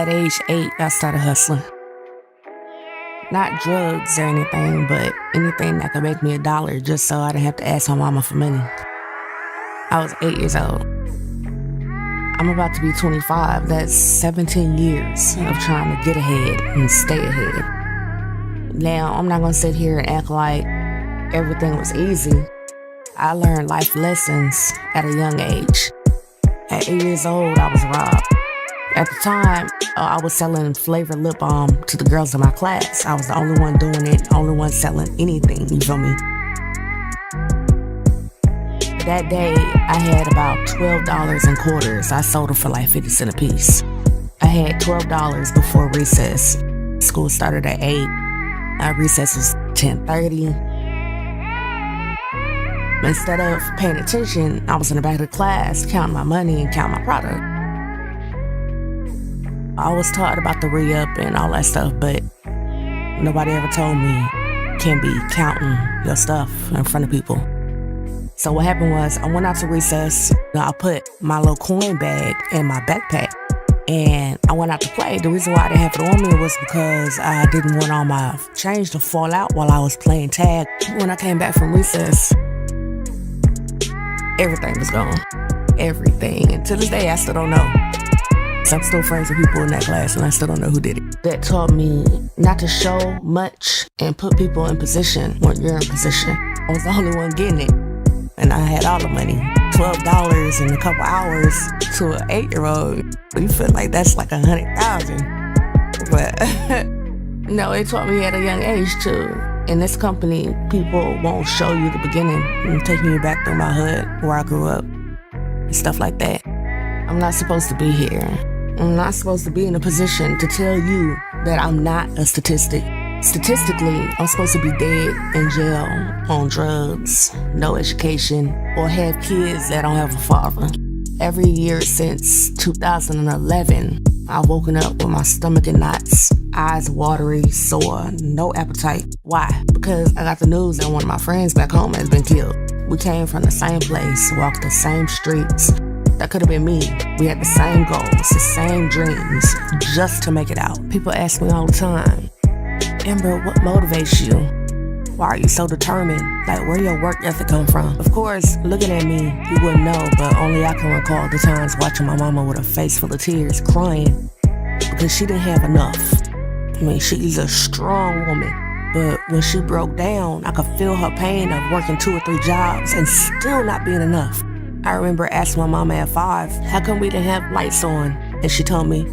At age 8, I started hustling. Not drugs or anything, but anything that could make me $1 just so I didn't have to ask my mama for money. I was 8 years old. I'm about to be 25. That's 17 years of trying to get ahead and stay ahead. Now, I'm not gonna sit here and act like everything was easy. I learned life lessons at a young age. At 8 years old, I was robbed. At the time, I was selling flavored lip balm to the girls in my class. I was the only one doing it, only one selling anything, you feel me? That day, I had about $12 in quarters. I sold them for like 50 cents a piece. I had $12 before recess. School started at 8. Recess was 10:30. Instead of paying attention, I was in the back of the class counting my money and counting my product. I was taught about the re-up and all that stuff, but nobody ever told me you can't be counting your stuff in front of people. So what happened was I went out to recess. I put my little coin bag in my backpack and I went out to play. The reason why I didn't have it on me was because I didn't want all my change to fall out while I was playing tag. When I came back from recess, everything was gone. Everything. And to this day, I still don't know. So I'm still friends with people in that class and I still don't know who did it. That taught me not to show much and put people in position when you're in position. I was the only one getting it. And I had all the money. $12 in a couple hours to an 8-year-old. You feel like that's like 100,000. But no, it taught me at a young age too. In this company, people won't show you the beginning and taking you back through my hood where I grew up and stuff like that. I'm not supposed to be here. I'm not supposed to be in a position to tell you that I'm not a statistic. Statistically, I'm supposed to be dead in jail, on drugs, no education, or have kids that don't have a father. Every year since 2011, I've woken up with my stomach in knots, eyes watery, sore, no appetite. Why? Because I got the news that one of my friends back home has been killed. We came from the same place, walked the same streets. That could have been me. We had the same goals, the same dreams, just to make it out. People ask me all the time, Amber, what motivates you? Why are you so determined? Like, where your work ethic come from? Of course, looking at me, you wouldn't know, but only I can recall the times watching my mama with a face full of tears, crying because she didn't have enough. I mean, she's a strong woman, but when she broke down, I could feel her pain of working 2 or 3 jobs and still not being enough. I remember asking my mama at 5, how come we didn't have lights on? And she told me,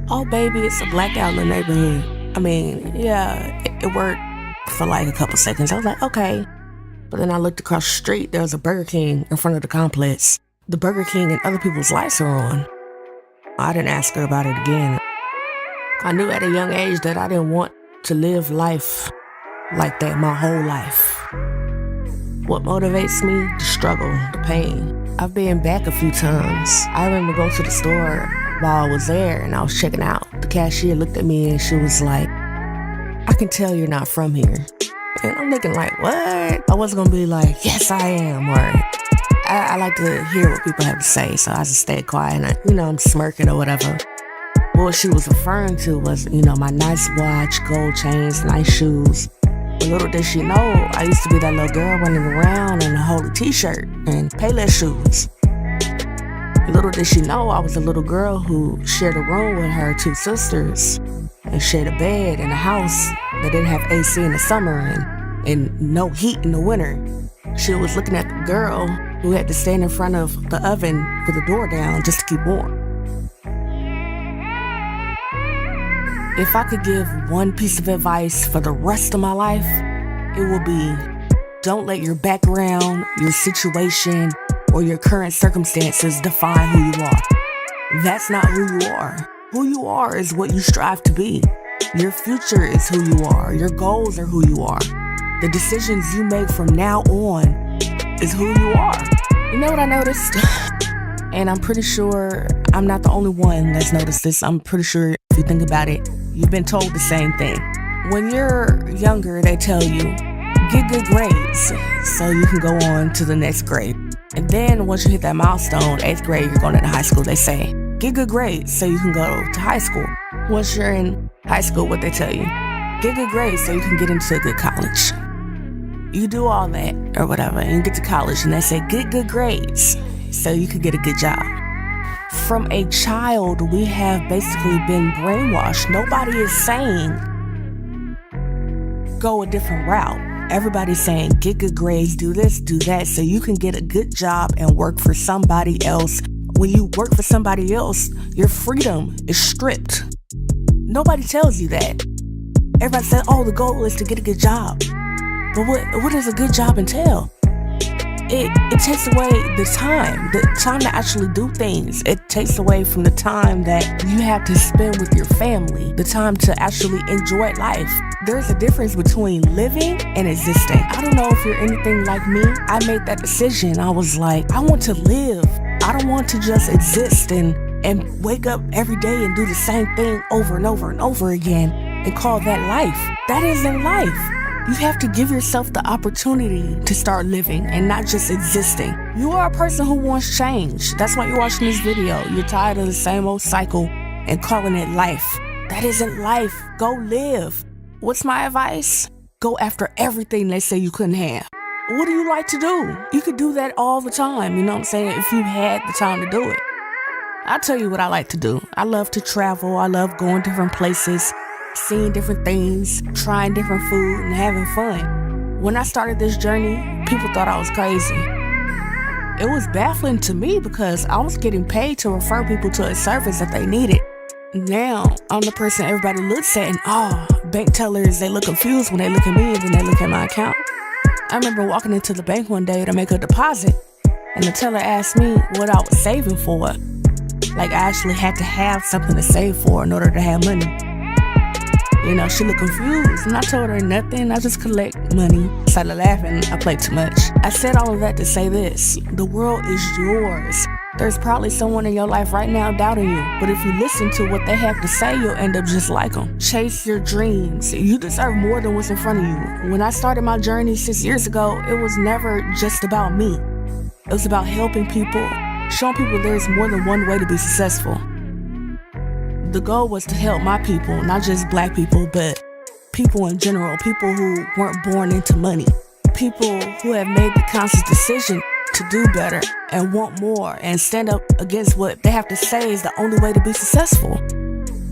oh baby, it's a blackout in the neighborhood. I mean, yeah, it worked for like a couple seconds. I was like, okay. But then I looked across the street, there was a Burger King in front of the complex. The Burger King and other people's lights are on. I didn't ask her about it again. I knew at a young age that I didn't want to live life like that my whole life. What motivates me? The struggle, the pain. I've been back a few times. I remember going to the store while I was there and I was checking out. The cashier looked at me and she was like, I can tell you're not from here. And I'm looking like, what? I wasn't gonna be like, yes I am, or I like to hear what people have to say, so I just stayed quiet and I'm smirking or whatever. What she was referring to was, my nice watch, gold chains, nice shoes. But little did she know, I used to be that little girl running around in a holy t-shirt and Payless shoes. Little did she know, I was a little girl who shared a room with her 2 sisters and shared a bed in a house that didn't have AC in the summer and no heat in the winter. She was looking at the girl who had to stand in front of the oven with the door down just to keep warm. If I could give one piece of advice for the rest of my life, it would be, don't let your background, your situation, or your current circumstances define who you are. That's not who you are. Who you are is what you strive to be. Your future is who you are. Your goals are who you are. The decisions you make from now on is who you are. You know what I noticed? And I'm pretty sure I'm not the only one that's noticed this. I'm pretty sure if you think about it, you've been told the same thing. When you're younger, they tell you, get good grades so you can go on to the next grade. And then once you hit that milestone, 8th grade, you're going into high school, they say, get good grades so you can go to high school. Once you're in high school, what they tell you, get good grades so you can get into a good college. You do all that or whatever, and you get to college, and they say, get good grades so you can get a good job. From a child, we have basically been brainwashed. Nobody is saying, go a different route. Everybody's saying, get good grades, do this, do that, so you can get a good job and work for somebody else. When you work for somebody else, your freedom is stripped. Nobody tells you that. Everybody says, oh, the goal is to get a good job. But what does a good job entail? It takes away the time to actually do things. It takes away from the time that you have to spend with your family, the time to actually enjoy life. There's a difference between living and existing. I don't know if you're anything like me. I made that decision. I was like, I want to live. I don't want to just exist and wake up every day and do the same thing over and over and over again and call that life. That isn't life. You have to give yourself the opportunity to start living and not just existing. You are a person who wants change. That's why you're watching this video. You're tired of the same old cycle and calling it life. That isn't life. Go live. What's my advice? Go after everything they say you couldn't have. What do you like to do? You could do that all the time, you know what I'm saying, if you had the time to do it. I'll tell you what I like to do. I love to travel. I love going different places, seeing different things, trying different food, and having fun. When I started this journey, people thought I was crazy. It was baffling to me because I was getting paid to refer people to a service that they needed. Now, I'm the person everybody looks at and, bank tellers, they look confused when they look at me and then they look at my account. I remember walking into the bank one day to make a deposit, and the teller asked me what I was saving for. Like I actually had to have something to save for in order to have money. You know, she looked confused, and I told her nothing. I just collect money. Started laughing. I played too much. I said all of that to say this. The world is yours. There's probably someone in your life right now doubting you, but if you listen to what they have to say, you'll end up just like them. Chase your dreams. You deserve more than what's in front of you. When I started my journey 6 years ago, it was never just about me. It was about helping people, showing people there's more than one way to be successful. The goal was to help my people, not just black people, but people in general, people who weren't born into money, people who have made the conscious decision to do better and want more and stand up against what they have to say is the only way to be successful.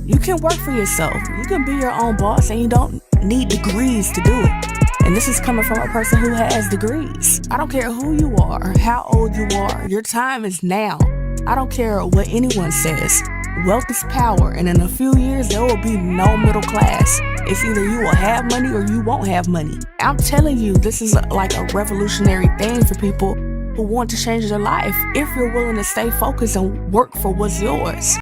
You can work for yourself. You can be your own boss, and you don't need degrees to do it. And this is coming from a person who has degrees. I don't care who you are, how old you are. Your time is now. I don't care what anyone says. Wealth is power, and in a few years, there will be no middle class. It's either you will have money or you won't have money. I'm telling you, this is like a revolutionary thing for people who want to change their life if you're willing to stay focused and work for what's yours.